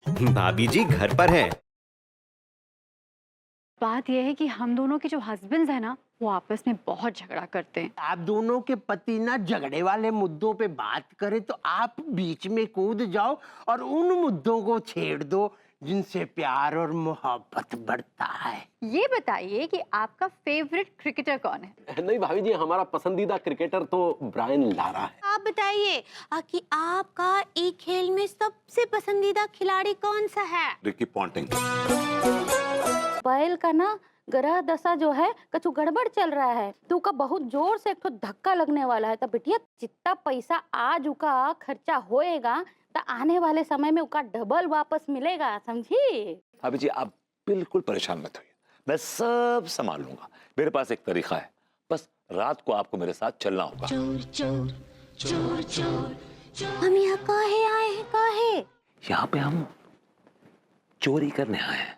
भाभी जी घर पर हैं। बात यह है कि हम दोनों के जो हस्बैंड्स हैं ना, वो आपस में बहुत झगड़ा करते हैं। आप दोनों के पति ना झगड़े वाले मुद्दों पे बात करें तो आप बीच में कूद जाओ और उन मुद्दों को छेड़ दो जिनसे प्यार और मोहब्बत बढ़ता है। ये बताइए कि आपका फेवरेट क्रिकेटर कौन है? नहीं भाभी जी, हमारा पसंदीदा क्रिकेटर तो ब्रायन लारा है। आप बताइए कि आपका एक खेल में सबसे पसंदीदा खिलाड़ी कौन सा है? Ricky Ponting. बैल का ना ग्रह दशा जो है कछु गड़बड़ चल रहा है, तो उका बहुत जोर से एक तो धक्का लगने वाला है। तो बिटिया जितना पैसा आज उका खर्चा होएगा तो आने वाले समय में उका डबल वापस मिलेगा, समझी? भाभी जी आप बिल्कुल परेशान मत होइए, मैं सब संभाल लूंगा। मेरे पास एक तरीका है, बस रात को आपको मेरे साथ चलना होगा। चोर चोर चोर चोर, हम यहाँ काहे आए हैं? काहे? यहाँ पे हम चोरी करने आए हैं।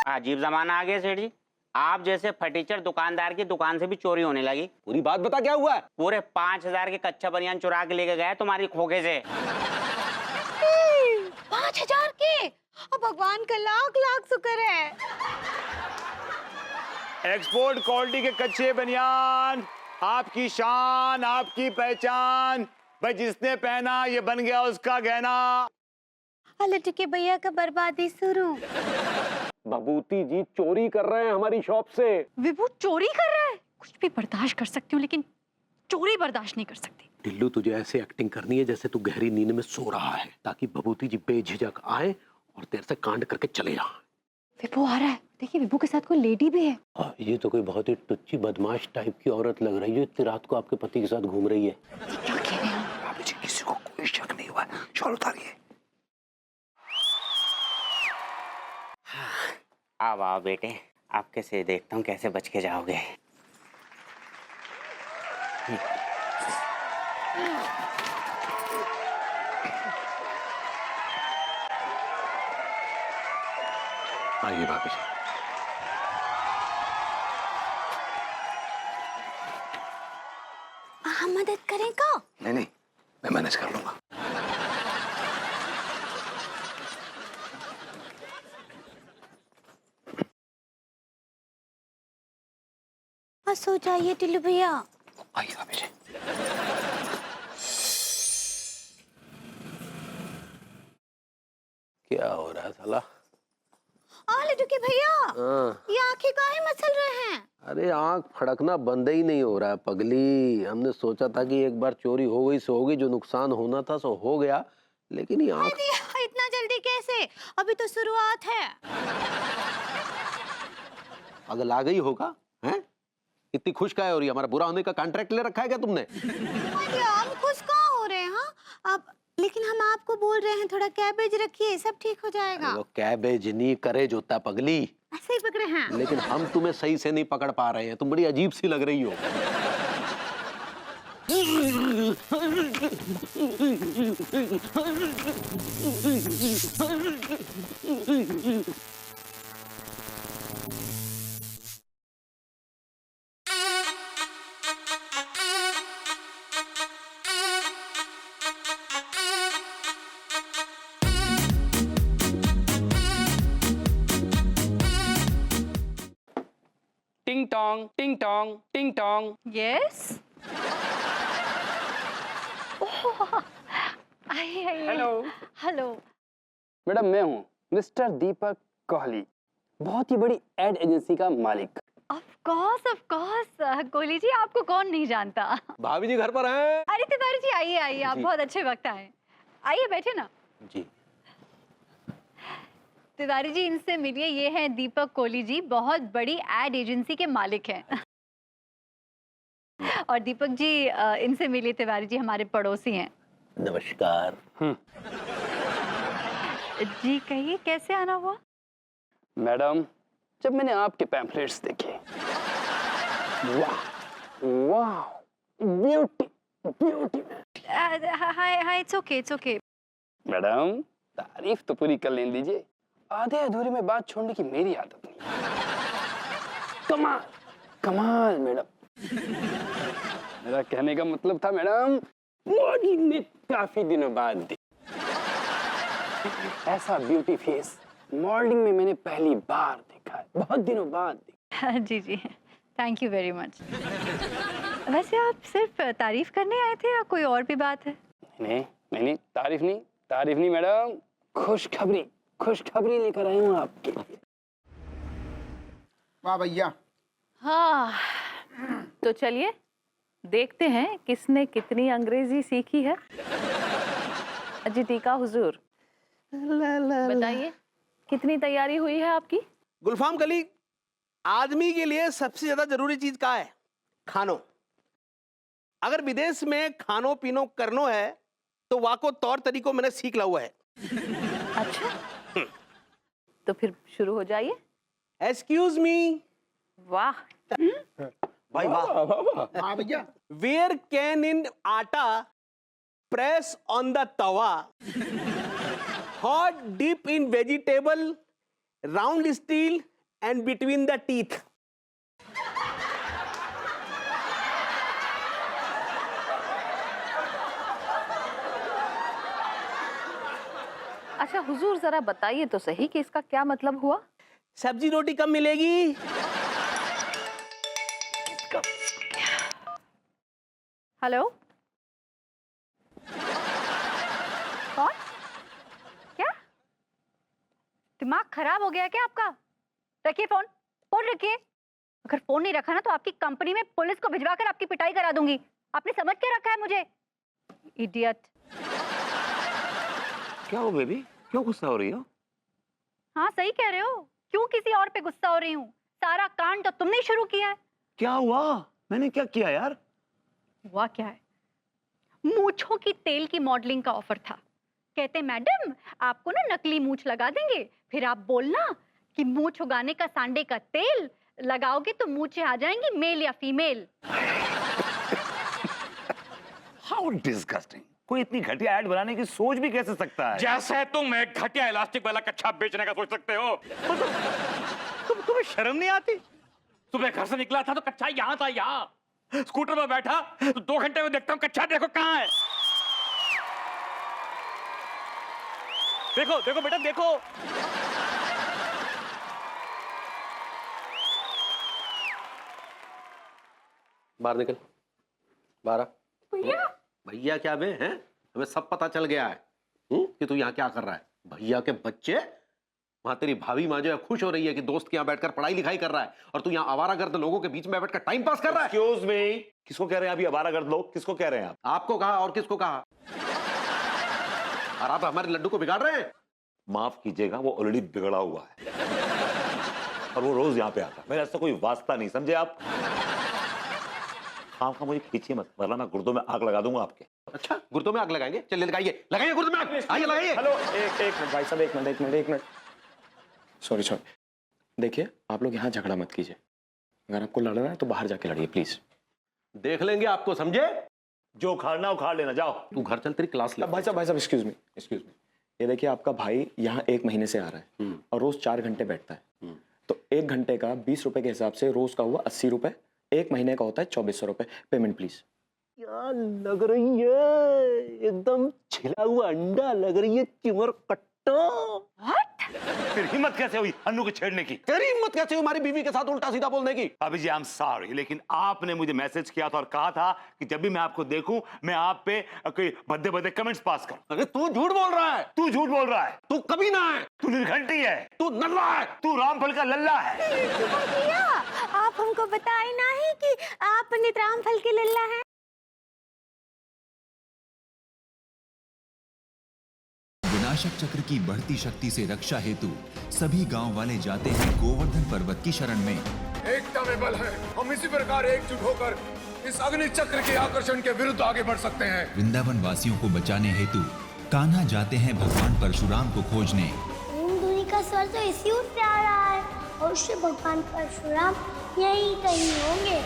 अजीब जमाना आ गया सेठ जी, आप जैसे फटीचर दुकानदार की दुकान से भी चोरी होने लगी। पूरी बात बता क्या हुआ है? पूरे 5,000 के कच्चा बनियान चुरा के लेके गए तुम्हारी खोखे से। 5,000 के? अब भगवान का लाख लाख शुक्र है। एक्सपोर्ट क्वालिटी के कच्चे बनियान, आपकी शान, आपकी पहचान। भाई जिसने पहना ये बन गया उसका गहना। लट्टू के भैया का बर्बादी शुरू। भभूति जी चोरी कर रहे हैं हमारी शॉप से। विभू चोरी कर रहा है? कुछ भी बर्दाश्त कर सकती हूँ लेकिन चोरी बर्दाश्त नहीं कर सकती। टिल्लू तुझे ऐसे एक्टिंग करनी है जैसे तू गहरी नींद में सो रहा है, ताकि भभूति जी बेझिझक आए और तेरे से कांड करके चले जाएं। विभू आ रहा है, देखिए विभू के साथ कोई लेडी भी है। ये तो कोई बहुत ही टुच्ची बदमाश टाइप की औरत लग रही है, इतनी रात को आपके पति के साथ घूम रही है। क्या कह रहे हैं? भाभी जी किसी को कोई शक नहीं हुआ, शॉल उतारिए। अब आओ बेटे, आपके से देखता हूँ कैसे बच के जाओगे। आइए भाभी जी। हम मदद करें का? नहीं नहीं, मैं मैनेज कर लूंगा। सो जाइए टिल्लू भैया। आइए भाभी जी। क्या हो रहा है साला? लड्डू के भैया, ये आंखें काहे मसल रहे हैं? अरे आंख फड़कना बंद ही नहीं हो रहा है पगली। हमने सोचा था कि एक बार चोरी हो गई सो होगी, जो नुकसान होना था सो हो गया, लेकिन ये आंख इतना जल्दी कैसे? अभी तो शुरुआत है। अगर आ गई होगा हैं? इतनी खुश क्या हो रही है? हमारा बुरा होने का कॉन्ट्रैक्ट ले रखा है क्या तुमने? अरे हम खुश कहाँ हो रहे हैं? हाँ अब लेकिन हम आपको बोल रहे हैं थोड़ा कैबेज रखिए, सब ठीक हो जाएगा। वो कैबेज नहीं करेज होता है पगली। ऐसे ही पकड़े हैं। लेकिन हम तुम्हें सही से नहीं पकड़ पा रहे हैं, तुम बड़ी अजीब सी लग रही हो। टिंग टोंग टिंग टोंग टिंग टोंग। यस। आइए आइए। हेलो। हेलो। मैडम मैं हूँ मिस्टर दीपक कोहली, बहुत ही बड़ी एड एजेंसी का मालिक। ऑफ कोर्स कोहली जी, आपको कौन नहीं जानता। भाभी जी घर पर हैं? अरे तिवारी जी आइए आइए, आप बहुत अच्छे वक्त आए। आइए बैठे ना। जी तिवारी जी इनसे मिलिए, ये हैं दीपक कोहली जी, बहुत बड़ी एड एजेंसी के मालिक हैं। और दीपक जी इनसे मिलिए, तिवारी जी हमारे पड़ोसी हैं। नमस्कार। जी कहिए कैसे आना हुआ? मैडम जब मैंने आपके पैम्फलेट्स देखे, वाह वाह, beauty beauty. Hi hi, it's okay. Madam तारीफ तो पूरी कर लेने दीजिए, आधे अधूरे में बात छोड़ने की मेरी आदत नहीं। कमाल कमाल मैडम। मेरा कहने का मतलब था मैडम, मोदी ने काफी दिनों बाद दी। ऐसा ब्यूटी फेस मॉडलिंग में मैंने पहली बार देखा है, बहुत दिनों बाद देखा। जी जी, थैंक यू वेरी मच। वैसे आप सिर्फ तारीफ करने आए थे या कोई और भी बात है? नहीं, तारीफ नहीं मैडम, खुशखबरी लेकर आई हूँ आपके लिए। वाह भैया। हाँ, तो चलिए देखते हैं किसने कितनी अंग्रेजी सीखी है। अजी टीका हुजूर, बताइए कितनी तैयारी हुई है आपकी? गुलफाम कली, आदमी के लिए सबसे ज्यादा जरूरी चीज क्या है? खानो। अगर विदेश में खानो पीनो करनो है तो वाको तौर तरीकों मैंने सीख ला हुआ है। अच्छा, तो फिर शुरू हो जाइए। Excuse me. वाह भाई वाह। हाँ भैया। Where can in atta press on the tawa, hot dip in vegetable, round steel and between the teeth. अच्छा हुजूर, जरा बताइए तो सही कि इसका क्या मतलब हुआ? सब्जी रोटी कब मिलेगी? हेलो, कौन? क्या दिमाग खराब हो गया क्या आपका? रखिए फोन, फोन रखिए। अगर फोन नहीं रखा ना तो आपकी कंपनी में पुलिस को भिजवा कर आपकी पिटाई करा दूंगी। आपने समझ के रखा है मुझे? इडियट। क्या हो बेबी, क्यों गुस्सा हो रही हो? हाँ सही कह रहे हो, क्यों किसी और पे गुस्सा हो रही हूँ? सारा कांड तो तुमने ही शुरू किया है। क्या हुआ? मैंने क्या किया यार? हुआ क्या है, मूंछों की तेल की मॉडलिंग का ऑफर था। कहते मैडम आपको ना नकली मूंछ लगा देंगे, फिर आप बोलना कि मूंछ उगाने का सांडे का तेल लगाओगे तो मूंछें आ जाएंगी, मेल या फीमेल। How disgusting. कोई इतनी घटिया ऐड बनाने की सोच भी कैसे सकता है? जैसे तुम एक घटिया इलास्टिक वाला कच्छा बेचने का सोच सकते हो। तुम्हें शर्म नहीं आती? सुबह घर से निकला था तो कच्छा यहाँ था, यहाँ स्कूटर पर बैठा तो 2 घंटे में देखता हूँ कच्छा देखो कहाँ है। देखो देखो बेटा देखो। बाहर निकल, बाहर आ। भैया क्या बे हैं? हमें सब पता चल गया है कि तू यहाँ क्या कर रहा है। भैया के बच्चे, वहां तेरी भाभी माँ जो है खुश हो रही है कि दोस्त के यहाँ बैठकर पढ़ाई लिखाई कर रहा है, और तू यहाँ आवारागर्द लोगों के बीच में बैठकर टाइम पास कर रहा है। एक्सक्यूज मी, किसको कह रहे हैं अभी आवारागर्द लोग? किसको कह रहे हैं आप? आपको कहा और किसको कहा? और आप हमारे लड्डू को बिगाड़ रहे हैं। माफ कीजिएगा, वो ऑलरेडी बिगड़ा हुआ है और वो रोज यहाँ पे आता है। मेरा ऐसा कोई वास्ता नहीं, समझे आप? खाम खा मुझे खींचिए मत, वरना मैं गुर्दों में आग लगा दूंगा आपके। अच्छा, गुर्दों में आग लगाएंगे? चलिए लगाइए, लगाइए गुर्दों में आग। आइए लगाइए। हेलो, एक मिनट भाई साहब, एक मिनट। सॉरी, देखिए आप लोग यहाँ झगड़ा मत कीजिए। अगर आपको लड़ना है तो बाहर जाके लड़िए प्लीज। देख लेंगे आपको, समझे? जो उखाड़ना उखाड़ लेना, जाओ। तू घर चल, तेरी क्लास ले। भाई साहब एक्सक्यूज मी। ये देखिए आपका भाई यहाँ 1 महीने से आ रहा है और रोज 4 घंटे बैठता है, तो 1 घंटे का 20 रुपए के हिसाब से रोज का हुआ 80 रुपए, 1 महीने का होता है 2400 रुपए। Payment please. क्या लग रही है? एकदम छिला हुआ अंडा लग रही है, चिमर कट्टो। फिर हिम्मत कैसे हुई अन्नू को छेड़ने की? तेरी हिम्मत कैसे हुई हमारी बीवी के साथ उल्टा सीधा बोलने की? अभी जी आई एम सॉरी, लेकिन आपने मुझे मैसेज किया था और कहा था कि जब भी मैं आपको देखूं मैं आप पे कोई भद्दे भद्दे कमेंट्स पास करूं। अरे तू झूठ बोल रहा है। तू झूठ बोल रहा है। तू कभी ना है। तू निर्घंटी है। तू नल्ला है। तू रामफल का लल्ला है। भैया आप हमको बताए ना ही कि आप पंडित रामफल के लल्ला हैं। विनाशक चक्र की बढ़ती शक्ति से रक्षा हेतु सभी गांव वाले जाते हैं गोवर्धन पर्वत की शरण में। एकता में बल है, हम इसी प्रकार एकजुट होकर इस अग्नि चक्र के आकर्षण के विरुद्ध आगे बढ़ सकते हैं। वृंदावन वासियों को बचाने हेतु कान्हा जाते हैं भगवान परशुराम को खोजने। ओम ध्वनि का स्वर तो इसी ओर से आ रहा है और उससे भगवान परशुराम यहीं कहीं होंगे।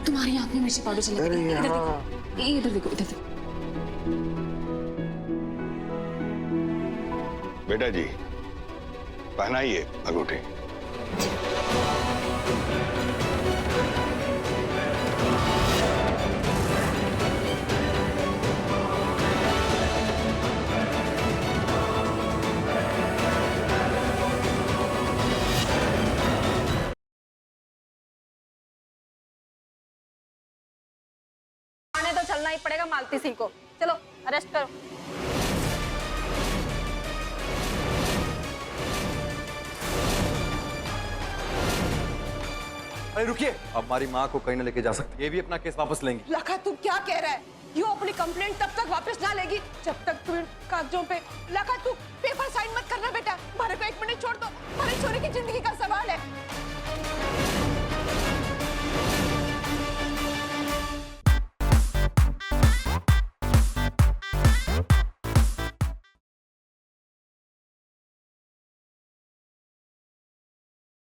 तुम्हारी आंख में मिर्ची पाउडर चला गया। इधर देखो, इधर देखो। बेटा जी, पहनाइए अंगूठी। आने तो चलना ही पड़ेगा मालती सिंह को। चलो अरेस्ट करो। अरे रुकिए, अब हमारी माँ को कहीं न लेके जा सकते, ये भी अपना केस वापस लेंगे। लखा तू क्या कह रहा है? यू अपनी कंप्लेंट तब तक वापस ना लेगी जब तक तू इन कागजों पे। लखा तू पेपर साइन मत करना बेटा, हमारे को 1 मिनट छोड़ दो, हमारे छोरे की जिंदगी का